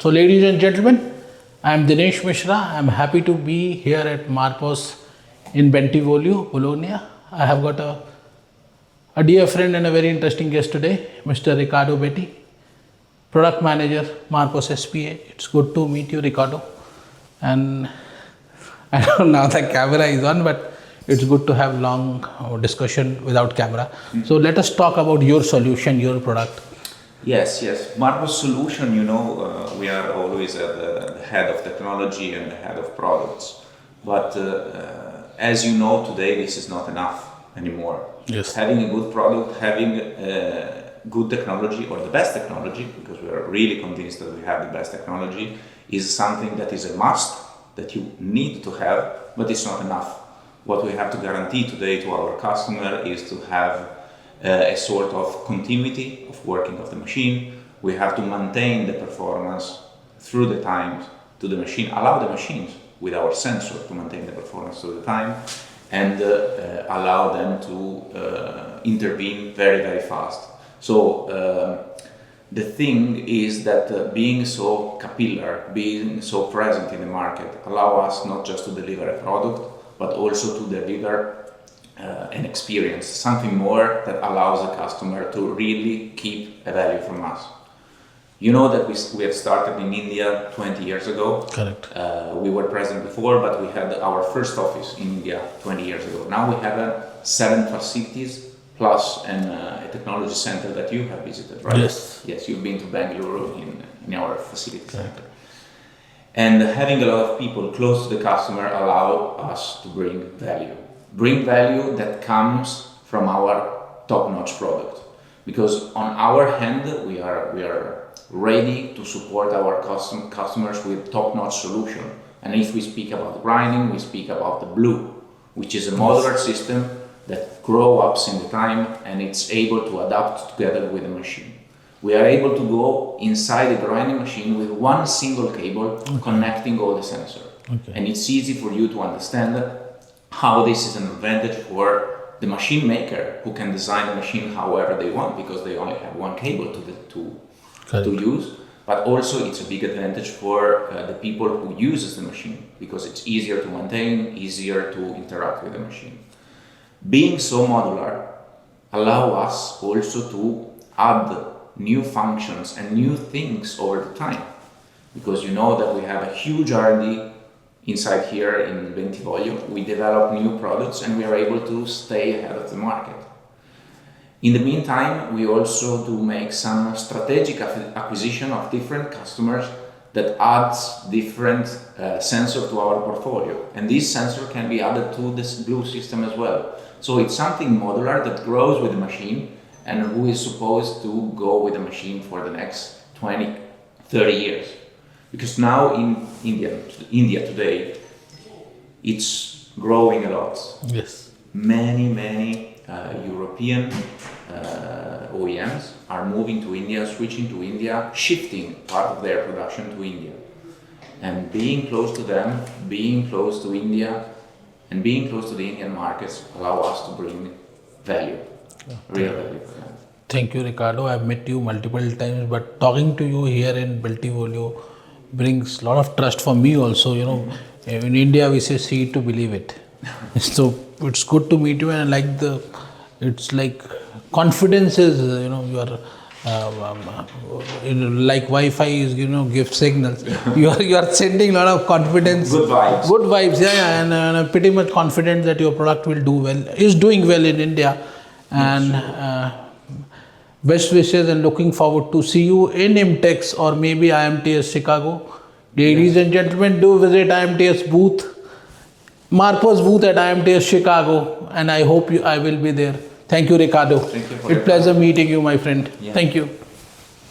So ladies and gentlemen, I am Dinesh Mishra. I am happy to be here at Marposs in Bentivoglio, Bologna. I have got a dear friend and a very interesting guest today, Mr. Riccardo Betti, Product Manager, Marposs SPA. It's good to meet you, Riccardo. And I don't know now the camera is on, but it's good to have long discussion without camera. So let us talk about your solution, your product. Yes. Marposs solution, we are always at the head of technology and the head of products. But as you know, today this is not enough anymore. Yes. Having a good product, having good technology or the best technology, because we are really convinced that we have the best technology, is something that is a must, that you need to have, but it's not enough. What we have to guarantee today to our customer is to have a sort of continuity of working of the machine. We have to maintain the performance through the time to the machine, allow the machines with our sensor to maintain the performance through the time, and allow them to intervene very, very fast. So the thing is that being so capillary, being so present in the market, allow us not just to deliver a product, but also to deliver an experience, something more that allows the customer to really keep a value from us. You know that we have started in India 20 years ago. Correct. We were present before, but we had our first office in India 20 years ago. Now we have 7 facilities plus a technology center that you have visited, right? Yes. Yes, you've been to Bangalore in our facility center. And having a lot of people close to the customer allow us to bring value. Bring value that comes from our top-notch product. Because on our hand, we are ready to support our customers with top-notch solution. And if we speak about grinding, we speak about the blue, which is a modular system that grows up in the time and it's able to adapt together with the machine. We are able to go inside the grinding machine with one single cable connecting all the sensors. Okay. And it's easy for you to understand how this is an advantage for the machine maker who can design the machine however they want, because they only have one cable to use. But also it's a big advantage for the people who uses the machine, because it's easier to maintain, easier to interact with the machine. Being so modular allow us also to add new functions and new things over the time, because you know that we have a huge R&D inside here in Bentivoglio. We develop new products and we are able to stay ahead of the market. In the meantime, we also do make some strategic acquisition of different customers that adds different sensor to our portfolio, and this sensor can be added to this blue system as well. So it's something modular that grows with the machine and who is supposed to go with the machine for the next 20, 30 years. Because now in India today, it's growing a lot. Yes. Many European OEMs are moving to India, switching to India, shifting part of their production to India. And being close to them, being close to India, and being close to the Indian markets allow us to bring value, real value for them. Thank you, Riccardo. I've met you multiple times, but talking to you here in Bentivoglio brings a lot of trust for me also. In India we say see it to believe it. So it's good to meet you, and it's like confidence is, you are like Wi-Fi is, give signals. You are sending a lot of confidence. Good vibes. Good vibes, yeah. And I'm pretty much confident that your product will do well, is doing well in India. And best wishes, and looking forward to see you in IMTEX or maybe IMTS Chicago. Ladies and gentlemen, do visit IMTS booth, Marposs booth at IMTS Chicago, and I hope I will be there. Thank you, Riccardo. Thank you for It's a pleasure meeting you, my friend. Yeah. Thank you.